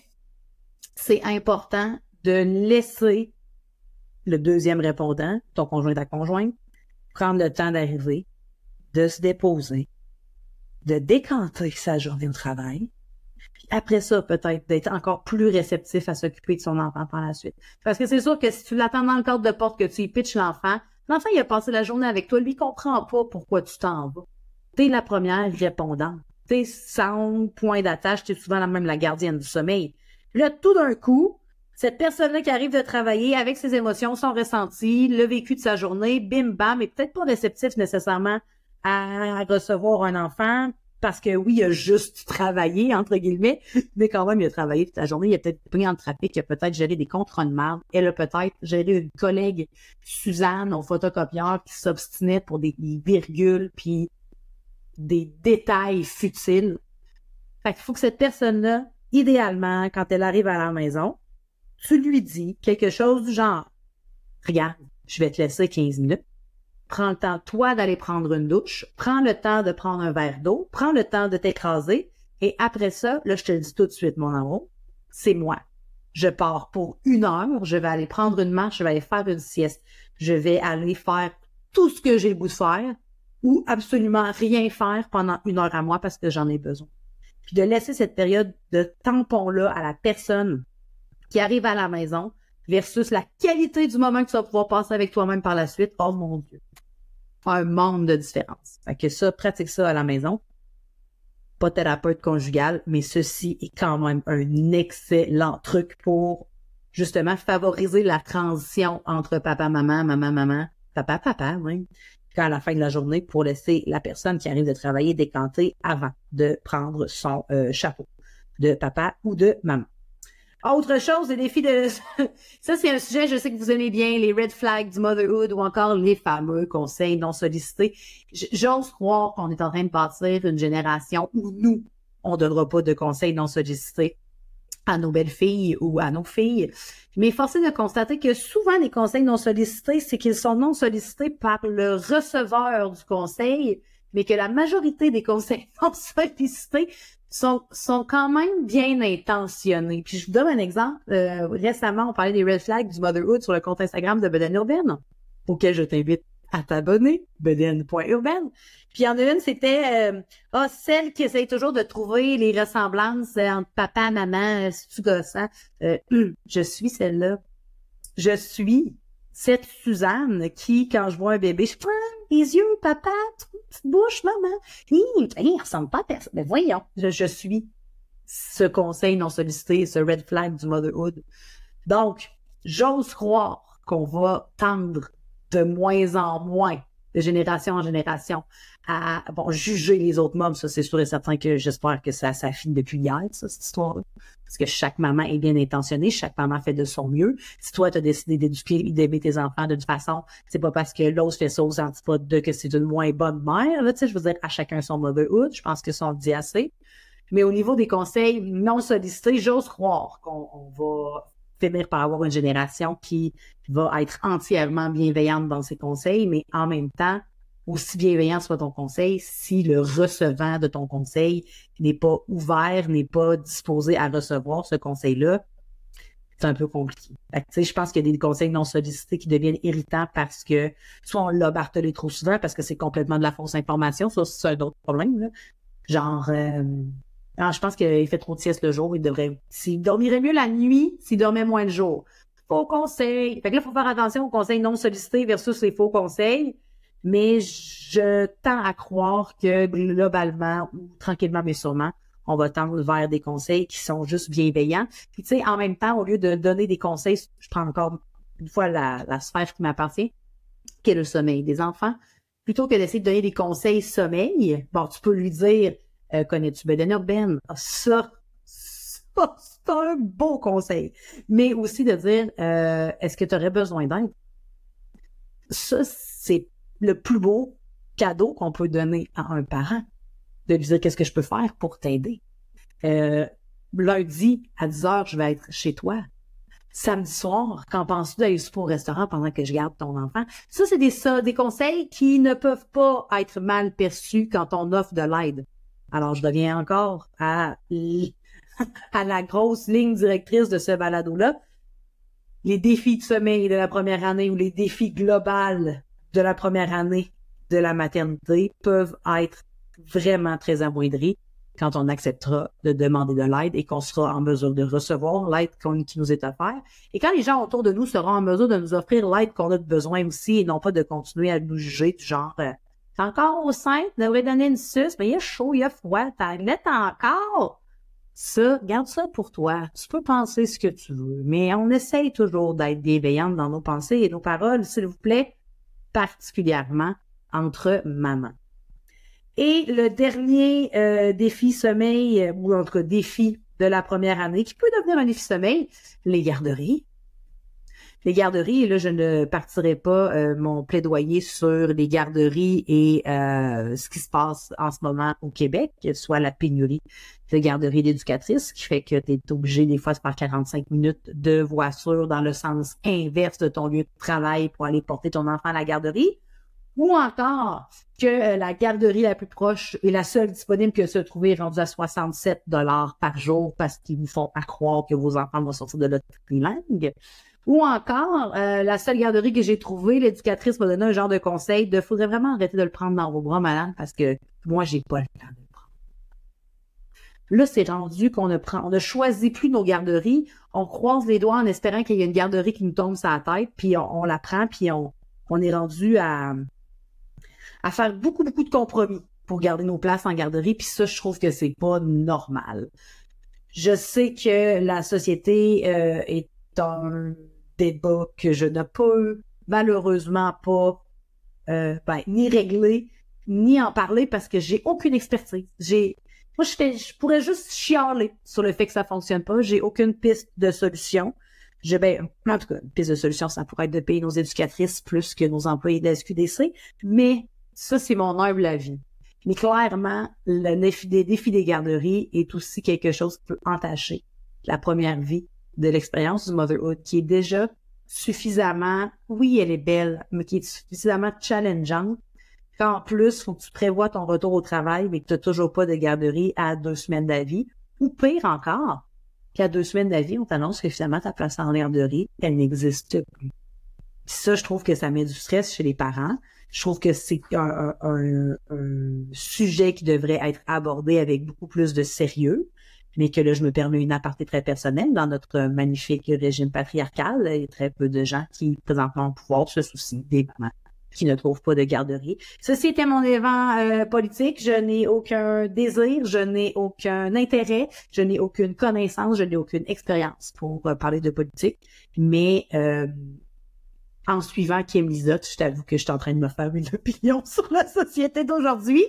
C'est important de laisser le deuxième répondant, ton conjoint, ta conjointe, prendre le temps d'arriver, de se déposer, de décanter sa journée au travail, puis après ça, peut-être d'être encore plus réceptif à s'occuper de son enfant par la suite. Parce que c'est sûr que si tu l'attends dans le cadre de porte, que tu y pitches l'enfant, l'enfant, il a passé la journée avec toi, lui, il comprend pas pourquoi tu t'en vas. T'es la première répondante. T'es sans point d'attache, t'es souvent même la gardienne du sommeil. Là, tout d'un coup, cette personne-là qui arrive de travailler avec ses émotions, son ressenti, le vécu de sa journée, bim bam, est peut-être pas réceptif nécessairement à recevoir un enfant, parce que oui, il a juste travaillé, entre guillemets, mais quand même, il a travaillé toute la journée, il a peut-être pris en trafic, il a peut-être géré des contrats de marde, elle a peut-être géré une collègue, Suzanne, au photocopieur, qui s'obstinait pour des virgules, puis des détails futiles. Fait qu'il faut que cette personne-là, idéalement, quand elle arrive à la maison, tu lui dis quelque chose du genre, regarde, je vais te laisser 15 minutes, prends le temps, toi, d'aller prendre une douche, prends le temps de prendre un verre d'eau, prends le temps de t'écraser, et après ça, là, je te le dis tout de suite, mon amour, c'est moi. Je pars pour 1 heure, je vais aller prendre une marche, je vais aller faire une sieste, je vais aller faire tout ce que j'ai le goût de faire, ou absolument rien faire pendant 1 heure à moi parce que j'en ai besoin. Puis de laisser cette période de tampon-là à la personne qui arrive à la maison versus la qualité du moment que tu vas pouvoir passer avec toi-même par la suite. Oh mon Dieu! Un monde de différence. Fait que ça, pratique ça à la maison. Pas thérapeute conjugal, mais ceci est quand même un excellent truc pour justement favoriser la transition entre papa-maman, maman-maman, papa-papa, oui. À la fin de la journée pour laisser la personne qui arrive de travailler décanter avant de prendre son chapeau de papa ou de maman. Autre chose, les défis de... Ça, c'est un sujet, je sais que vous aimez bien, les red flags du motherhood ou encore les fameux conseils non sollicités. J'ose croire qu'on est en train de bâtir une génération où nous, on ne donnera pas de conseils non sollicités à nos belles-filles ou à nos filles. Mais force est de constater que souvent, les conseils non sollicités, c'est qu'ils sont non sollicités par le receveur du conseil, mais que la majorité des conseils non sollicités sont quand même bien intentionnés. Puis je vous donne un exemple. Récemment, on parlait des red flags du motherhood sur le compte Instagram de Bedaine Urbaine, auquel je t'invite à t'abonner, bedaine.urbaine. Puis il y en a une, c'était celle qui essaye toujours de trouver les ressemblances entre papa, maman, si tu gossant. Je suis celle-là. Je suis cette Suzanne qui, quand je vois un bébé, je fais les yeux, papa, petite bouche, maman. Il ressemble pas à personne. Mais voyons, je suis ce conseil non sollicité, ce red flag du motherhood. Donc, j'ose croire qu'on va tendre de moins en moins, de génération en génération, à juger les autres mômes. Ça, c'est sûr et certain que j'espère que ça finit depuis hier, ça, cette histoire-là. Parce que chaque maman est bien intentionnée, chaque maman fait de son mieux. Si toi, tu as décidé d'éduquer et d'aimer tes enfants d'une façon, c'est pas parce que l'autre fait ça aux antipodes de que c'est une moins bonne mère. Là, tu sais, je veux dire, à chacun son motherhood. Je pense que ça, on le dit assez. Mais au niveau des conseils non sollicités, j'ose croire qu'on va finir par avoir une génération qui va être entièrement bienveillante dans ses conseils, mais en même temps, aussi bienveillant soit ton conseil, si le recevant de ton conseil n'est pas ouvert, n'est pas disposé à recevoir ce conseil-là, c'est un peu compliqué. Fait que, tu sais, je pense qu'il y a des conseils non sollicités qui deviennent irritants parce que soit on l'a martelé trop souvent parce que c'est complètement de la fausse information, ça c'est un autre problème, là. Genre, je pense qu'il fait trop de sieste le jour, s'il dormirait mieux la nuit, s'il dormait moins le jour. Faux conseils. Fait que là, il faut faire attention aux conseils non sollicités versus les faux conseils. Mais je tends à croire que globalement, ou tranquillement mais sûrement, on va tendre vers des conseils qui sont juste bienveillants. Puis tu sais, en même temps, au lieu de donner des conseils, je prends encore une fois la sphère qui m'appartient, qui est le sommeil des enfants. Plutôt que d'essayer de donner des conseils sommeil, tu peux lui dire connais-tu Bedaine Urbaine? Ça, c'est un beau conseil. Mais aussi de dire est-ce que tu aurais besoin d'aide? Ça, c'est le plus beau cadeau qu'on peut donner à un parent. De lui dire qu'est-ce que je peux faire pour t'aider. Lundi à 10h, je vais être chez toi. samedi soir, qu'en penses-tu d'aller souper au restaurant pendant que je garde ton enfant? Ça, c'est des conseils qui ne peuvent pas être mal perçus quand on offre de l'aide. Alors, je reviens encore à la grosse ligne directrice de ce balado-là. Les défis de sommeil de la première année ou les défis globaux de la première année de la maternité peuvent être vraiment très amoindris quand on acceptera de demander de l'aide et qu'on sera en mesure de recevoir l'aide qui nous est offerte. Et quand les gens autour de nous seront en mesure de nous offrir l'aide qu'on a besoin aussi et non pas de continuer à nous juger du genre t'es encore au sein, tu devrais donner une suce, mais il y a chaud, il y a froid, t'en encore. Ça, garde ça pour toi. Tu peux penser ce que tu veux, mais on essaye toujours d'être bienveillante dans nos pensées et nos paroles, s'il vous plaît, particulièrement entre mamans. Et le dernier défi sommeil, ou en tout cas défi de la première année, qui peut devenir un défi sommeil, les garderies. Les garderies, et là, je ne partirai pas mon plaidoyer sur les garderies et ce qui se passe en ce moment au Québec, soit la pénurie de garderies d'éducatrices, qui fait que tu es obligé des fois de faire 45 minutes de voiture dans le sens inverse de ton lieu de travail pour aller porter ton enfant à la garderie, ou encore que la garderie la plus proche est la seule disponible que se trouver rendue à 67 $ par jour parce qu'ils vous font pas croire que vos enfants vont sortir de l'autre langue. Ou encore, la seule garderie que j'ai trouvée, l'éducatrice m'a donné un genre de conseil de faudrait vraiment arrêter de le prendre dans vos bras, madame, parce que moi, j'ai pas le temps de le prendre. Là, c'est rendu qu'on ne choisit plus nos garderies, on croise les doigts en espérant qu'il y a une garderie qui nous tombe sur la tête, puis on la prend, puis on est rendu à faire beaucoup de compromis pour garder nos places en garderie, puis ça, je trouve que c'est pas normal. Je sais que la société est un débat que je ne peux malheureusement pas ni régler, ni en parler parce que j'ai aucune expertise. Moi, je pourrais juste chialer sur le fait que ça fonctionne pas. J'ai aucune piste de solution. En tout cas, une piste de solution, ça pourrait être de payer nos éducatrices plus que nos employés de la SQDC, mais ça, c'est mon humble avis. Mais clairement, le défi des garderies est aussi quelque chose qui peut entacher la première vie de l'expérience du motherhood, qui est déjà suffisamment, oui, elle est belle, mais qui est suffisamment challengeante, qu'en plus, faut que tu prévois ton retour au travail, mais que tu n'as toujours pas de garderie à 2 semaines d'avis, ou pire encore, qu'à 2 semaines d'avis, on t'annonce que finalement, ta place en garderie, elle n'existe plus. Puis ça, je trouve que ça met du stress chez les parents. Je trouve que c'est un sujet qui devrait être abordé avec beaucoup plus de sérieux, mais que là, je me permets une aparté très personnelle. Dans notre magnifique régime patriarcal, il y a très peu de gens qui, présentement, au pouvoir, se soucient des mamans qui ne trouvent pas de garderie. Ceci était mon événement politique. Je n'ai aucun désir, je n'ai aucun intérêt, je n'ai aucune connaissance, je n'ai aucune expérience pour parler de politique, mais en suivant Kim Lizotte, je t'avoue que je suis en train de me faire une opinion sur la société d'aujourd'hui.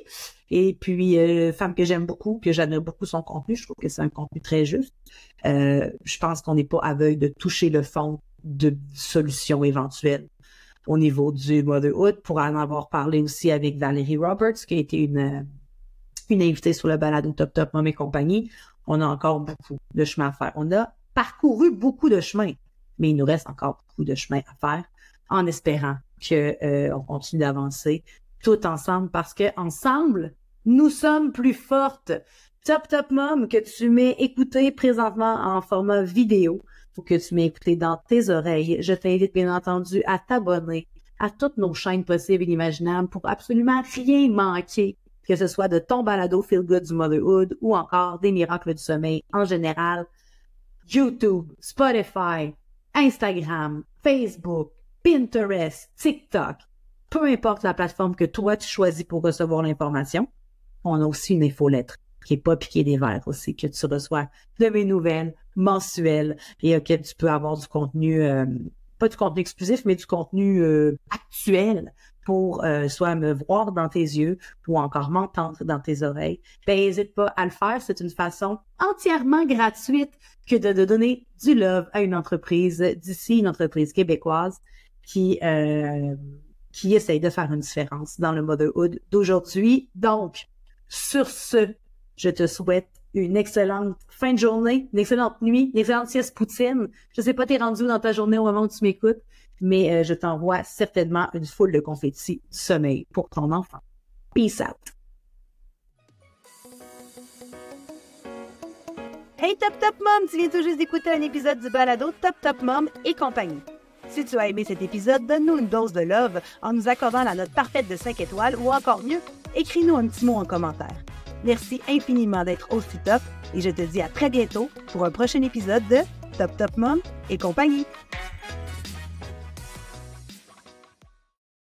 Et puis, femme que j'aime beaucoup, que j'admire beaucoup son contenu, je trouve que c'est un contenu très juste. Je pense qu'on n'est pas aveugle de toucher le fond de solutions éventuelles au niveau du motherhood, pour en avoir parlé aussi avec Valérie Roberts, qui a été une invitée sur le balado Top Mom et compagnie. On a encore beaucoup de chemin à faire. On a parcouru beaucoup de chemin, mais il nous reste encore beaucoup de chemin à faire, en espérant que on continue d'avancer tout ensemble, parce que ensemble, nous sommes plus fortes. Top Mom, que tu m'aies écouté présentement en format vidéo, ou que tu m'aies écouté dans tes oreilles, je t'invite bien entendu à t'abonner à toutes nos chaînes possibles et imaginables pour absolument rien manquer, que ce soit de ton balado Feel Good du Motherhood ou encore des miracles du sommeil en général. YouTube, Spotify, Instagram, Facebook, Pinterest, TikTok, peu importe la plateforme que toi tu choisis pour recevoir l'information. On a aussi une infolettre qui est pas piquée des verres aussi, que tu reçois de mes nouvelles mensuelles et auquel tu peux avoir du contenu, pas du contenu exclusif, mais du contenu actuel pour soit me voir dans tes yeux ou encore m'entendre dans tes oreilles. Ben, n'hésite pas à le faire. C'est une façon entièrement gratuite que de donner du love à une entreprise d'ici, une entreprise québécoise qui essaye de faire une différence dans le motherhood d'aujourd'hui. Donc, sur ce, Je te souhaite une excellente fin de journée, une excellente nuit, une excellente sieste poutine. Je sais pas t'es rendu dans ta journée au moment où tu m'écoutes, mais je t'envoie certainement une foule de confettis du sommeil pour ton enfant. Peace out! Hey Top Top Mom, tu viens tout juste d'écouter un épisode du balado Top Top Mom et compagnie. Si tu as aimé cet épisode, donne-nous une dose de love en nous accordant la note parfaite de 5 étoiles ou encore mieux, écris-nous un petit mot en commentaire. Merci infiniment d'être aussi top et je te dis à très bientôt pour un prochain épisode de Top Top Mom et compagnie.